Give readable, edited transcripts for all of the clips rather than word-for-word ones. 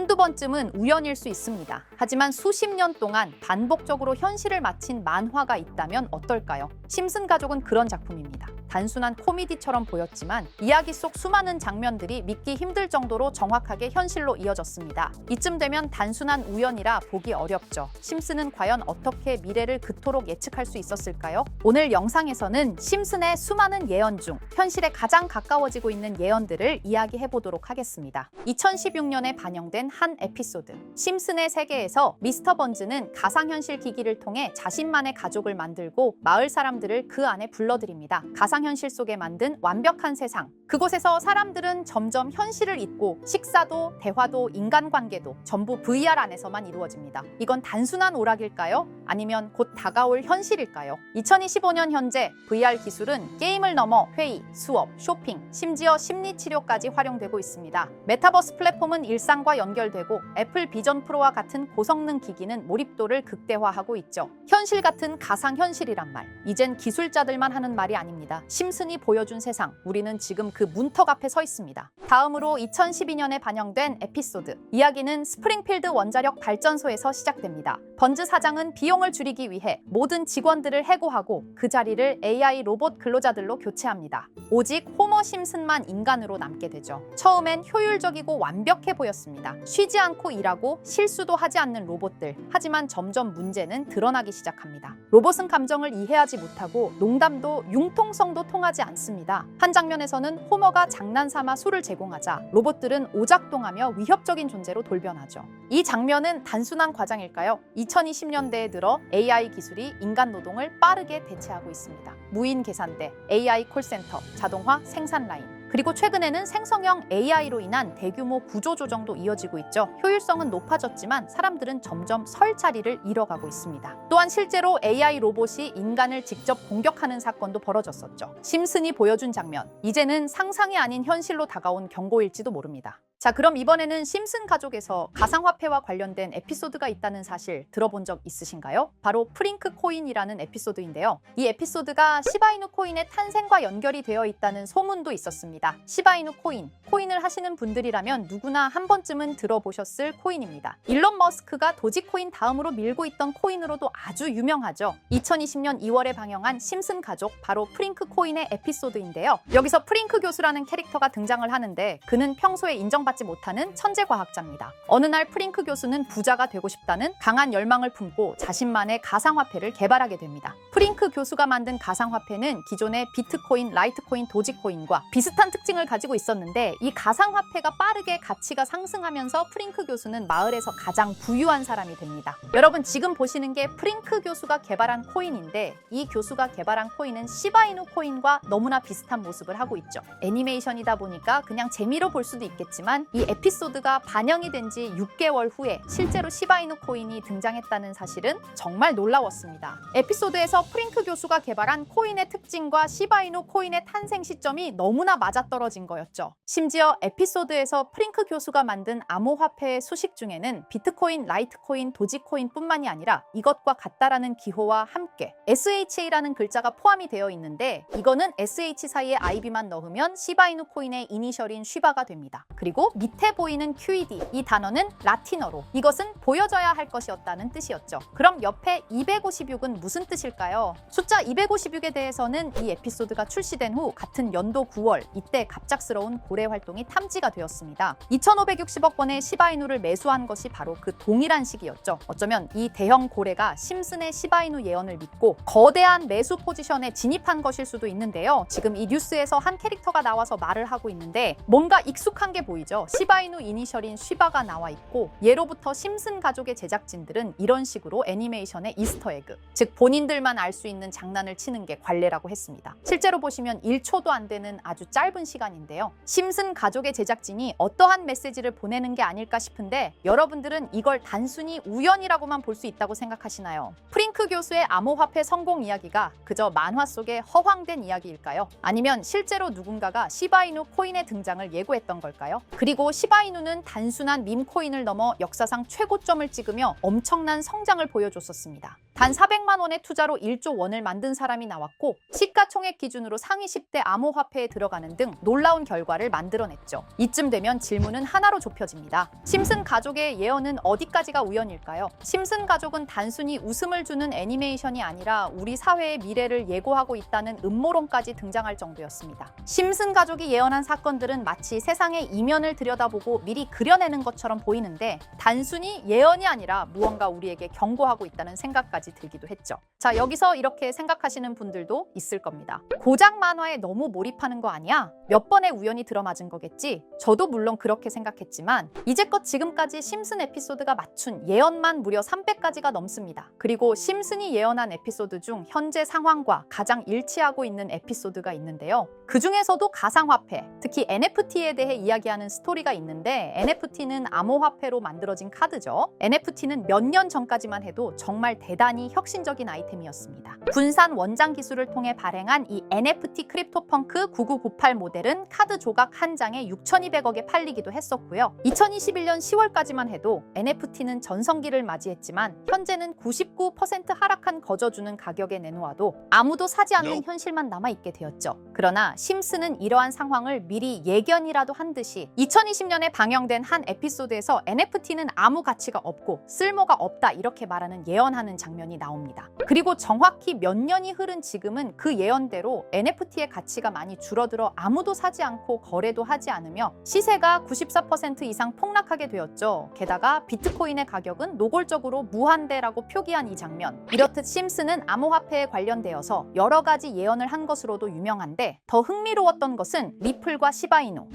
한두 번쯤은 우연일 수 있습니다. 하지만 수십 년 동안 반복적으로 현실을 마친 만화가 있다면 어떨까요? 심슨 가족은 그런 작품입니다. 단순한 코미디처럼 보였지만 이야기 속 수많은 장면들이 믿기 힘들 정도로 정확하게 현실로 이어졌습니다. 이쯤 되면 단순한 우연이라 보기 어렵죠. 심슨은 과연 어떻게 미래를 그토록 예측할 수 있었을까요? 오늘 영상에서는 심슨의 수많은 예언 중 현실에 가장 가까워지고 있는 예언들을 이야기해 보도록 하겠습니다. 2016년에 반영된 한 에피소드. 심슨의 세계에서 미스터 번즈는 가상현실 기기를 통해 자신만의 가족을 만들고 마을 사람들을 그 안에 불러들입니다. 가상현실 속에 만든 완벽한 세상. 그곳에서 사람들은 점점 현실을 잊고 식사도, 대화도, 인간관계도 전부 VR 안에서만 이루어집니다. 이건 단순한 오락일까요? 아니면 곧 다가올 현실일까요? 2025년 현재 VR 기술은 게임을 넘어 회의, 수업, 쇼핑, 심지어 심리치료까지 활용되고 있습니다. 메타버스 플랫폼은 일상과 연결되고 애플 비전 프로와 같은 고성능 기기는 몰입도를 극대화하고 있죠. 현실 같은 가상현실이란 말, 이젠 기술자들만 하는 말이 아닙니다. 심슨이 보여준 세상, 우리는 지금 그 문턱 앞에 서 있습니다. 다음으로 2012년에 반영된 에피소드. 이야기는 스프링필드 원자력 발전소에서 시작됩니다. 번즈 사장은 비용을 줄이기 위해 모든 직원들을 해고하고 그 자리를 AI 로봇 근로자들로 교체합니다. 오직 호머 심슨만 인간으로 남게 되죠. 처음엔 효율적이고 완벽해 보였습니다. 쉬지 않고 일하고 실수도 하지 않는 로봇들. 하지만 점점 문제는 드러나기 시작합니다. 로봇은 감정을 이해하지 못하고 농담도 융통성도 통하지 않습니다. 한 장면에서는 호머가 장난삼아 술을 제공하자 로봇들은 오작동하며 위협적인 존재로 돌변하죠. 이 장면은 단순한 과장일까요? 2020년대에 들어 AI 기술이 인간 노동을 빠르게 대체하고 있습니다. 무인 계산대, AI 콜센터, 자동화 생산 라인. 그리고 최근에는 생성형 AI로 인한 대규모 구조조정도 이어지고 있죠. 효율성은 높아졌지만 사람들은 점점 설 자리를 잃어가고 있습니다. 또한 실제로 AI 로봇이 인간을 직접 공격하는 사건도 벌어졌었죠. 심슨이 보여준 장면, 이제는 상상이 아닌 현실로 다가온 경고일지도 모릅니다. 자, 그럼 이번에는 심슨 가족에서 가상화폐와 관련된 에피소드가 있다는 사실 들어본 적 있으신가요? 바로 프링크 코인이라는 에피소드인데요. 이 에피소드가 시바이누 코인의 탄생과 연결이 되어 있다는 소문도 있었습니다. 시바이누 코인, 코인을 하시는 분들이라면 누구나 한 번쯤은 들어보셨을 코인입니다. 일론 머스크가 도지코인 다음으로 밀고 있던 코인으로도 아주 유명하죠. 2020년 2월에 방영한 심슨 가족, 바로 프링크 코인의 에피소드인데요. 여기서 프링크 교수라는 캐릭터가 등장을 하는데 그는 평소에 인정받지 못하는 천재 과학자입니다. 어느 날 프링크 교수는 부자가 되고 싶다는 강한 열망을 품고 자신만의 가상화폐를 개발하게 됩니다. 프링크 교수가 만든 가상화폐는 기존의 비트코인, 라이트코인, 도지코인과 비슷한 특징을 가지고 있었는데 이 가상화폐가 빠르게 가치가 상승하면서 프링크 교수는 마을에서 가장 부유한 사람이 됩니다. 여러분, 지금 보시는 게 프링크 교수가 개발한 코인인데 이 교수가 개발한 코인은 시바이누 코인과 너무나 비슷한 모습을 하고 있죠. 애니메이션이다 보니까 그냥 재미로 볼 수도 있겠지만 이 에피소드가 반영이 된 지 6개월 후에 실제로 시바이누 코인이 등장했다는 사실은 정말 놀라웠습니다. 에피소드에서 프링크 교수가 개발한 코인의 특징과 시바이누 코인의 탄생 시점이 너무나 맞아떨어진 거였죠. 심지어 에피소드에서 프링크 교수가 만든 암호화폐의 수식 중에는 비트코인, 라이트코인, 도지코인뿐만이 아니라 이것과 같다라는 기호와 함께 SHA라는 글자가 포함이 되어 있는데 이거는 SH 사이에 IB만 넣으면 시바이누 코인의 이니셜인 쉬바가 됩니다. 그리고 밑에 보이는 QED, 이 단어는 라틴어로 이것은 보여져야 할 것이었다는 뜻이었죠. 그럼 옆에 256은 무슨 뜻일까요? 숫자 256에 대해서는 이 에피소드가 출시된 후 같은 연도 9월, 이때 갑작스러운 고래 활동이 탐지가 되었습니다. 2,560억 원의 시바이누를 매수한 것이 바로 그 동일한 시기였죠. 어쩌면 이 대형 고래가 심슨의 시바이누 예언을 믿고 거대한 매수 포지션에 진입한 것일 수도 있는데요. 지금 이 뉴스에서 한 캐릭터가 나와서 말을 하고 있는데 뭔가 익숙한 게 보이죠. 시바이누 이니셜인 쉬바가 나와 있고 예로부터 심슨 가족의 제작진들은 이런 식으로 애니메이션의 이스터에그, 즉 본인들만 알 수 있는 장난을 치는 게 관례라고 했습니다. 실제로 보시면 1초도 안 되는 아주 짧은 시간인데요. 심슨 가족의 제작진이 어떠한 메시지를 보내는 게 아닐까 싶은데 여러분들은 이걸 단순히 우연이라고만 볼 수 있다고 생각하시나요? 프링크 교수의 암호화폐 성공 이야기가 그저 만화 속의 허황된 이야기일까요? 아니면 실제로 누군가가 시바이누 코인의 등장을 예고했던 걸까요? 그리고 시바이누는 단순한 밈코인을 넘어 역사상 최고점을 찍으며 엄청난 성장을 보여줬었습니다. 단 400만 원의 투자로 1조 원을 만든 사람이 나왔고 시가총액 기준으로 상위 10대 암호화폐에 들어가는 등 놀라운 결과를 만들어냈죠. 이쯤 되면 질문은 하나로 좁혀집니다. 심슨 가족의 예언은 어디까지가 우연일까요? 심슨 가족은 단순히 웃음을 주는 애니메이션이 아니라 우리 사회의 미래를 예고하고 있다는 음모론까지 등장할 정도였습니다. 심슨 가족이 예언한 사건들은 마치 세상의 이면을 들여다보고 미리 그려내는 것처럼 보이는데 단순히 예언이 아니라 무언가 우리에게 경고하고 있다는 생각까지 들기도 했죠. 자, 여기서 이렇게 생각하시는 분들도 있을 겁니다. 고작 만화에 너무 몰입하는 거 아니야? 몇 번의 우연이 들어맞은 거겠지? 저도 물론 그렇게 생각했지만 이제껏 지금까지 심슨 에피소드가 맞춘 예언만 무려 300가지가 넘습니다. 그리고 심슨이 예언한 에피소드 중 현재 상황과 가장 일치하고 있는 에피소드가 있는데요. 그 중에서도 가상화폐, 특히 NFT에 대해 이야기하는 스토리가 있는데 NFT는 암호화폐로 만들어진 카드죠. NFT는 몇 년 전까지만 해도 정말 대단히 혁신적인 아이템이었습니다. 분산 원장 기술을 통해 발행한 이 NFT 크립토펑크 9998 모델은 카드 조각 한 장에 6,200억에 팔리기도 했었고요. 2021년 10월까지만 해도 NFT는 전성기를 맞이했지만 현재는 99% 하락한 거저주는 가격에 내놓아도 아무도 사지 않는 현실만 남아있게 되었죠. 그러나 심슨은 이러한 상황을 미리 예견이라도 한 듯이 2020년에 방영된 한 에피소드에서 NFT는 아무 가치가 없고 쓸모가 없다 이렇게 말하는 예언하는 장면이 나옵니다. 그리고 정확히 몇 년이 흐른 지금은 그 예언대로 NFT의 가치가 많이 줄어들어 아무도 사지 않고 거래도 하지 않으며 시세가 94% 이상 폭락하게 되었죠. 게다가 비트코인의 가격은 노골적으로 무한대라고 표기한 이 장면. 이렇듯 심슨은 암호화폐에 관련되어서 여러 가지 예언을 한 것으로도 유명한데 더 흥미로웠던 것은 리플과 시바이누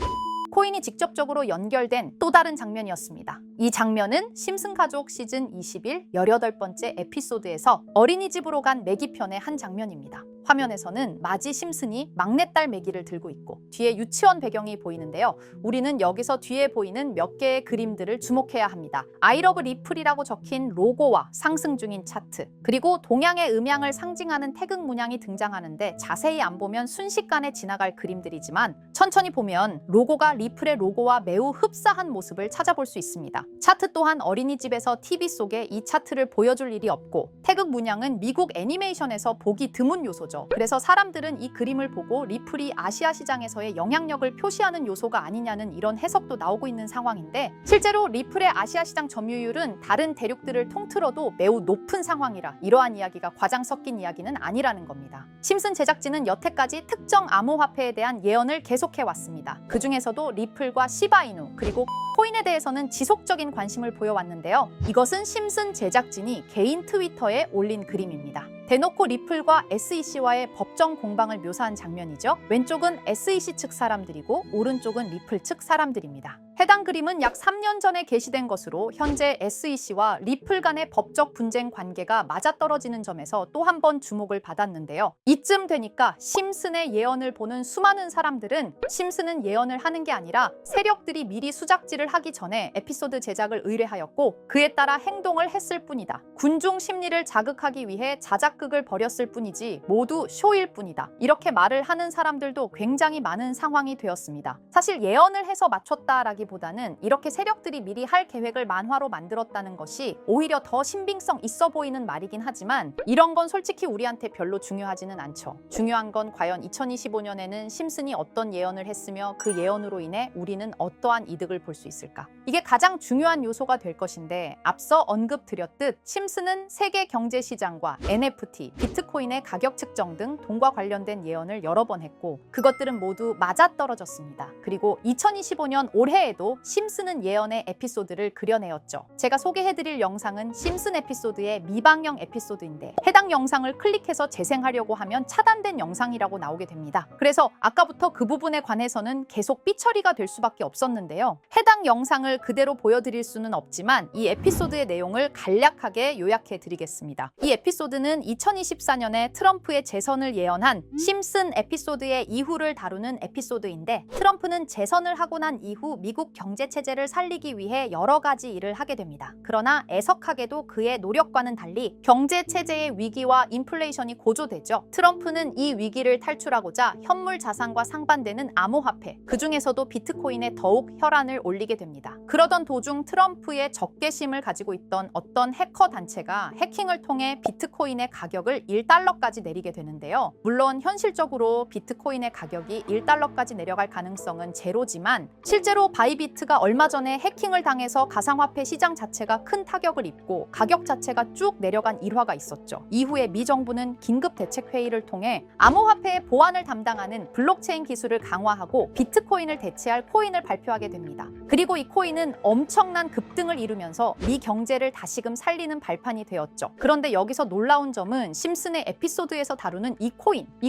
코인이 직접적으로 연결된 또 다른 장면이었습니다. 이 장면은 심슨 가족 시즌 21 18번째 에피소드에서 어린이집으로 간 매기 편의 한 장면입니다. 화면에서는 마지 심슨이 막내딸 매기를 들고 있고 뒤에 유치원 배경이 보이는데요. 우리는 여기서 뒤에 보이는 몇 개의 그림들을 주목해야 합니다. I love 리플이라고 적힌 로고와 상승 중인 차트, 그리고 동양의 음양을 상징하는 태극 문양이 등장하는데 자세히 안 보면 순식간에 지나갈 그림들이지만 천천히 보면 로고가 리플의 로고와 매우 흡사한 모습을 찾아볼 수 있습니다. 차트 또한 어린이집에서 TV 속에 이 차트를 보여줄 일이 없고 태극 문양은 미국 애니메이션에서 보기 드문 요소죠. 그래서 사람들은 이 그림을 보고 리플이 아시아 시장에서의 영향력을 표시하는 요소가 아니냐는 이런 해석도 나오고 있는 상황인데 실제로 리플의 아시아 시장 점유율은 다른 대륙들을 통틀어도 매우 높은 상황이라 이러한 이야기가 과장 섞인 이야기는 아니라는 겁니다. 심슨 제작진은 여태까지 특정 암호화폐에 대한 예언을 계속해왔습니다. 그 중에서도 리플과 시바이누 그리고 코인에 대해서는 지속적인 관심을 보여왔는데요. 이것은 심슨 제작진이 개인 트위터에 올린 그림입니다. 대놓고 리플과 SEC와의 법정 공방을 묘사한 장면이죠. 왼쪽은 SEC 측 사람들이고 오른쪽은 리플 측 사람들입니다. 해당 그림은 약 3년 전에 게시된 것으로 현재 SEC와 리플 간의 법적 분쟁 관계가 맞아떨어지는 점에서 또 한 번 주목을 받았는데요. 이쯤 되니까 심슨의 예언을 보는 수많은 사람들은 심슨은 예언을 하는 게 아니라 세력들이 미리 수작질을 하기 전에 에피소드 제작을 의뢰하였고 그에 따라 행동을 했을 뿐이다. 군중 심리를 자극하기 위해 자작극을 벌였을 뿐이지 모두 쇼일 뿐이다. 이렇게 말을 하는 사람들도 굉장히 많은 상황이 되었습니다. 사실 예언을 해서 맞췄다라기보다는 이렇게 세력들이 미리 할 계획을 만화로 만들었다는 것이 오히려 더 신빙성 있어 보이는 말이긴 하지만 이런 건 솔직히 우리한테 별로 중요하지는 않죠. 중요한 건 과연 2025년에는 심슨이 어떤 예언을 했으며 그 예언으로 인해 우리는 어떠한 이득을 볼 수 있을까? 이게 가장 중요한 요소가 될 것인데 앞서 언급드렸듯 심슨은 세계 경제 시장과 NFT, 비트코인의 가격 측정 등 돈과 관련된 예언을 여러 번 했고 그것들은 모두 맞아떨어졌습니다. 그리고 2025년 올해에도 심슨은 예언의 에피소드를 그려내었죠. 제가 소개해드릴 영상은 심슨 에피소드의 미방영 에피소드인데 해당 영상을 클릭해서 재생하려고 하면 차단된 영상이라고 나오게 됩니다. 그래서 아까부터 그 부분에 관해서는 계속 삐처리가 될 수밖에 없었는데요. 해당 영상을 그대로 보여드릴 수는 없지만 이 에피소드의 내용을 간략하게 요약해 드리겠습니다. 이 에피소드는 2024년에 트럼프의 재선을 예언한 심슨 에피소드의 이후를 다루는 에피소드인데 트럼프는 재선을 하고 난 이후 미국 미국 경제 체제를 살리기 위해 여러 가지 일을 하게 됩니다. 그러나 애석하게도 그의 노력과는 달리 경제 체제의 위기와 인플레이션이 고조되죠. 트럼프는 이 위기를 탈출하고자 현물 자산과 상반되는 암호화폐, 그 중에서도 비트코인에 더욱 혈안을 올리게 됩니다. 그러던 도중 트럼프의 적개심을 가지고 있던 어떤 해커 단체가 해킹을 통해 비트코인의 가격을 1달러까지 내리게 되는데요. 물론 현실적으로 비트코인의 가격이 1달러까지 내려갈 가능성은 제로지만 실제로 바이비트가 얼마 전에 해킹을 당해서 가상화폐 시장 자체가 큰 타격을 입고 가격 자체가 쭉 내려간 일화가 있었죠. 이후에 미 정부는 긴급 대책 회의를 통해 암호화폐의 보안을 담당하는 블록체인 기술을 강화하고 비트코인을 대체할 코인을 발표하게 됩니다. 그리고 이 코인은 엄청난 급등을 이루면서 미 경제를 다시금 살리는 발판이 되었죠. 그런데 여기서 놀라운 점은 심슨의 에피소드에서 다루는 이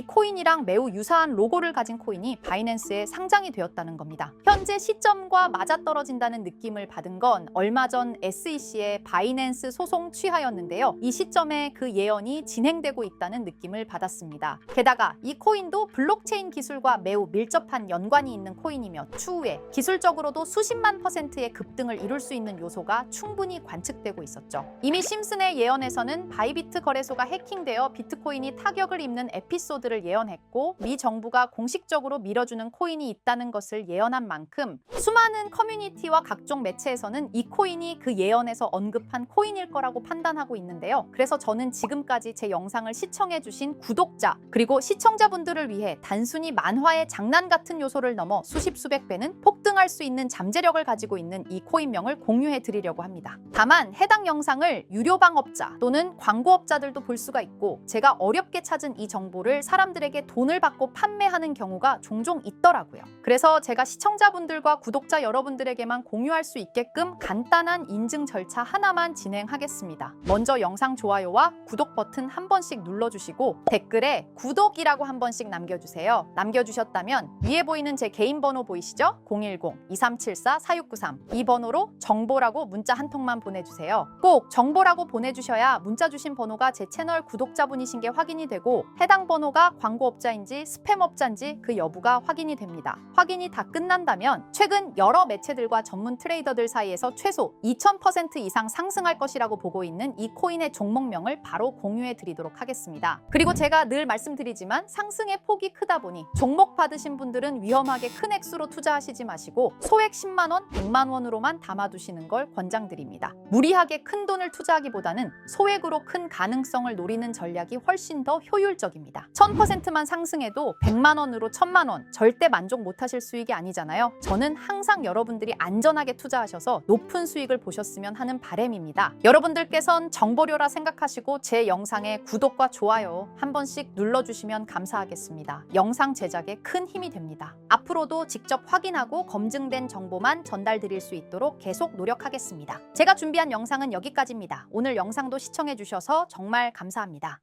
코인이랑 매우 유사한 로고를 가진 코인이 바이낸스에 상장이 되었다는 겁니다. 현재 시점과 맞아떨어진다는 느낌을 받은 건 얼마 전 SEC의 바이낸스 소송 취하였는데요. 이 시점에 그 예언이 진행되고 있다는 느낌을 받았습니다. 게다가 이 코인도 블록체인 기술과 매우 밀접한 연관이 있는 코인이며 추후에 기술적으로도 수십만 %의 급등을 이룰 수 있는 요소가 충분히 관측되고 있었죠. 이미 심슨의 예언에서는 바이비트 거래소가 해킹되어 비트코인이 타격을 입는 에피소드를 예언했고 미 정부가 공식적으로 밀어주는 코인이 있다는 것을 예언한 만큼 수많은 커뮤니티와 각종 매체에서는 이 코인이 그 예언에서 언급한 코인일 거라고 판단하고 있는데요. 그래서 저는 지금까지 제 영상을 시청해주신 구독자 그리고 시청자분들을 위해 단순히 만화의 장난 같은 요소를 넘어 수십 수백 배는 폭등할 수 있는 잠재력을 가지고 있는 이 코인명을 공유해 드리려고 합니다. 다만 해당 영상을 유료방업자 또는 광고업자들도 볼 수가 있고 제가 어렵게 찾은 이 정보를 사람들에게 돈을 받고 판매하는 경우가 종종 있더라고요. 그래서 제가 시청자분들과 구독자 여러분들에게만 공유할 수 있게끔 간단한 인증 절차 하나만 진행하겠습니다. 먼저 영상 좋아요와 구독 버튼 한 번씩 눌러주시고 댓글에 구독이라고 한 번씩 남겨주세요. 남겨주셨다면 위에 보이는 제 개인 번호 보이시죠? 010-2374-4693 이 번호로 정보라고 문자 한 통만 보내주세요. 꼭 정보라고 보내주셔야 문자 주신 번호가 제 채널 구독자분이신 게 확인이 되고 해당 번호가 광고업자인지 스팸업자인지 그 여부가 확인이 됩니다. 확인이 다 끝난다면 최근 여러 매체들과 전문 트레이더들 사이에서 최소 2000% 이상 상승할 것이라고 보고 있는 이 코인의 종목명을 바로 공유해 드리도록 하겠습니다. 그리고 제가 늘 말씀드리지만 상승의 폭이 크다 보니 종목 받으신 분들은 위험하게 큰 액수로 투자하시지 마시고 소액 10만 원, 100만 원으로만 담아두시는 걸 권장드립니다. 무리하게 큰 돈을 투자하기보다는 소액으로 큰 가능성을 노리는 전략이 훨씬 더 효율적입니다. 1000%만 상승해도 100만 원으로 1000만 원 절대 만족 못하실 수익이 아니잖아요. 저는 항상 여러분들이 안전하게 투자하셔서 높은 수익을 보셨으면 하는 바람입니다. 여러분들께선 정보료라 생각하시고 제 영상에 구독과 좋아요 한 번씩 눌러주시면 감사하겠습니다. 영상 제작에 큰 힘이 됩니다. 앞으로도 직접 확인하고 검증된 정보만 전달드릴 수 있도록 계속 노력하겠습니다. 제가 준비한 영상은 여기까지입니다. 오늘 영상도 시청해주셔서 정말 감사합니다.